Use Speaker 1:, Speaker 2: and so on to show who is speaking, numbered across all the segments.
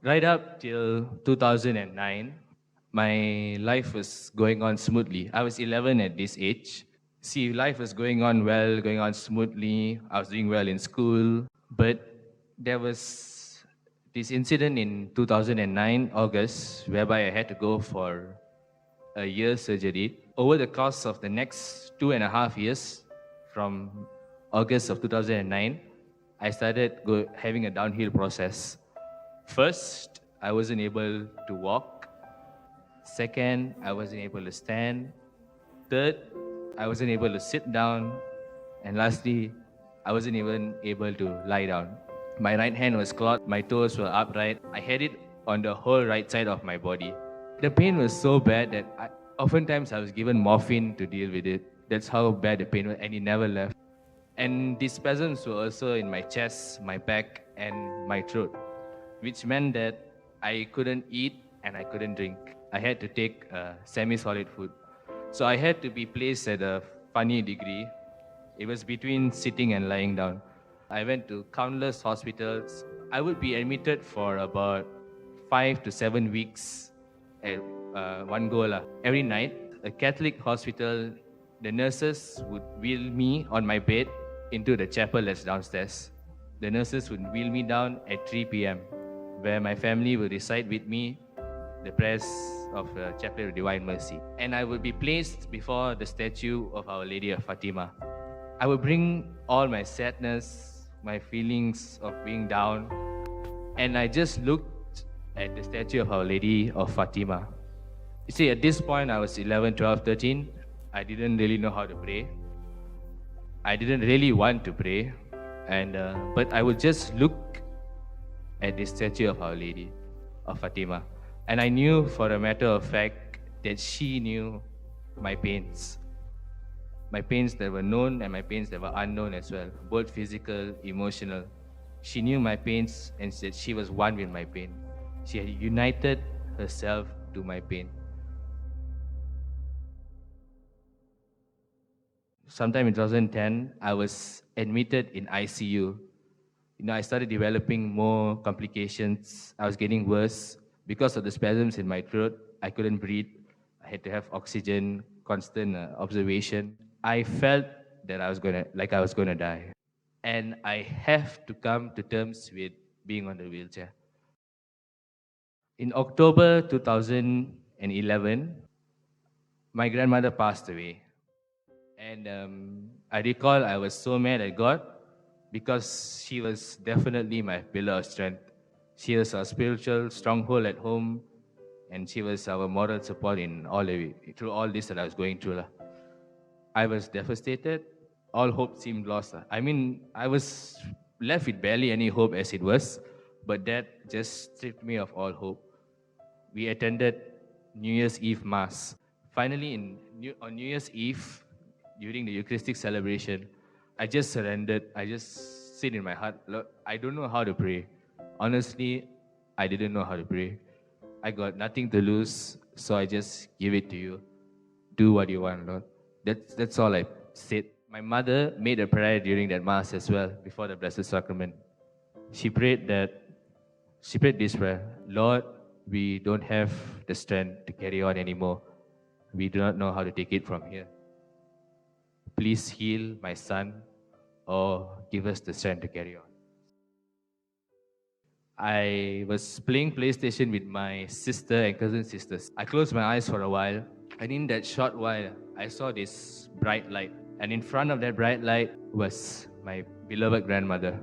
Speaker 1: Right up till 2009, my life was going on smoothly. I was 11 at this age. See, life was going on well, going on smoothly. I was doing well in school. But there was this incident in 2009, August, whereby I had to go for a year surgery. Over the course of the next 2.5 years, from August of 2009, I started having a downhill process. First, I wasn't able to walk. Second, I wasn't able to stand. Third, I wasn't able to sit down. And lastly, I wasn't even able to lie down. My right hand was clogged, my toes were upright. I had it on the whole right side of my body. The pain was so bad that oftentimes I was given morphine to deal with it. That's how bad the pain was, and it never left. And these spasms were also in my chest, my back, and my throat, which meant that I couldn't eat and I couldn't drink. I had to take semi-solid food. So I had to be placed at a funny degree. It was between sitting and lying down. I went to countless hospitals. I would be admitted for about 5 to 7 weeks at one go. Every night, a Catholic hospital, the nurses would wheel me on my bed into the chapel that's downstairs. The nurses would wheel me down at 3 p.m., where my family will recite with me the prayers of the Chaplet of Divine Mercy. And I would be placed before the statue of Our Lady of Fatima. I would bring all my sadness, my feelings of being down, and I just looked at the statue of Our Lady of Fatima. You see, at this point, I was 11, 12, 13. I didn't really know how to pray. I didn't really want to pray, but I would just look at the statue of Our Lady of Fatima. And I knew for a matter of fact that she knew my pains that were known and my pains that were unknown as well, both physical, emotional. She knew my pains and said she was one with my pain. She had united herself to my pain. Sometime in 2010, I was admitted in ICU. I started developing more complications. I was getting worse. Because of the spasms in my throat, I couldn't breathe. I had to have oxygen, constant observation. I felt that I was gonna die. And I have to come to terms with being on the wheelchair. In October 2011, my grandmother passed away. And I recall I was so mad at God because she was definitely my pillar of strength. She was our spiritual stronghold at home, and she was our moral support through all this that I was going through. I was devastated. All hope seemed lost. I mean, I was left with barely any hope as it was, but that just stripped me of all hope. We attended New Year's Eve Mass. Finally, on New Year's Eve, during the Eucharistic celebration, I just surrendered. I just said in my heart, Lord, I don't know how to pray. Honestly, I didn't know how to pray. I got nothing to lose, so I just give it to you. Do what you want, Lord. That's all I said. My mother made a prayer during that Mass as well, before the Blessed Sacrament. She prayed this prayer: Lord, we don't have the strength to carry on anymore. We do not know how to take it from here. Please heal my son, or give us the strength to carry on. I was playing PlayStation with my sister and cousin sisters. I closed my eyes for a while, and in that short while, I saw this bright light. And in front of that bright light was my beloved grandmother,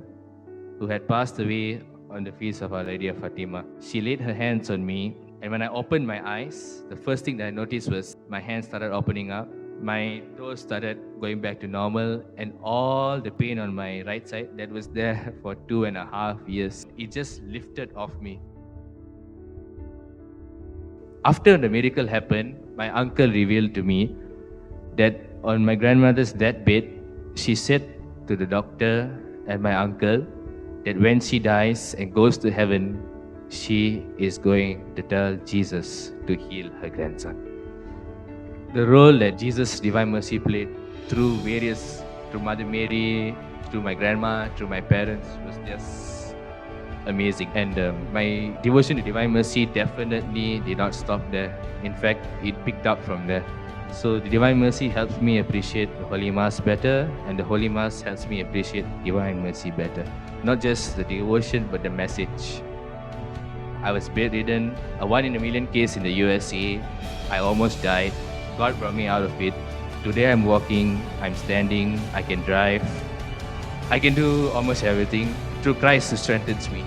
Speaker 1: who had passed away on the feast of Our Lady of Fatima. She laid her hands on me, and when I opened my eyes, the first thing that I noticed was my hands started opening up. My toes started going back to normal, and all the pain on my right side that was there for 2.5 years, it just lifted off me. After the miracle happened, my uncle revealed to me that on my grandmother's deathbed, she said to the doctor and my uncle that when she dies and goes to heaven, she is going to tell Jesus to heal her grandson. The role that Jesus' Divine Mercy played through Mother Mary, through my grandma, through my parents, was just amazing. And my devotion to Divine Mercy definitely did not stop there. In fact, it picked up from there. So the Divine Mercy helps me appreciate the Holy Mass better, and the Holy Mass helps me appreciate Divine Mercy better. Not just the devotion, but the message. I was bedridden, a 1 in a million case in the USA. I almost died. God brought me out of it. Today I'm walking, I'm standing, I can drive. I can do almost everything through Christ who strengthens me.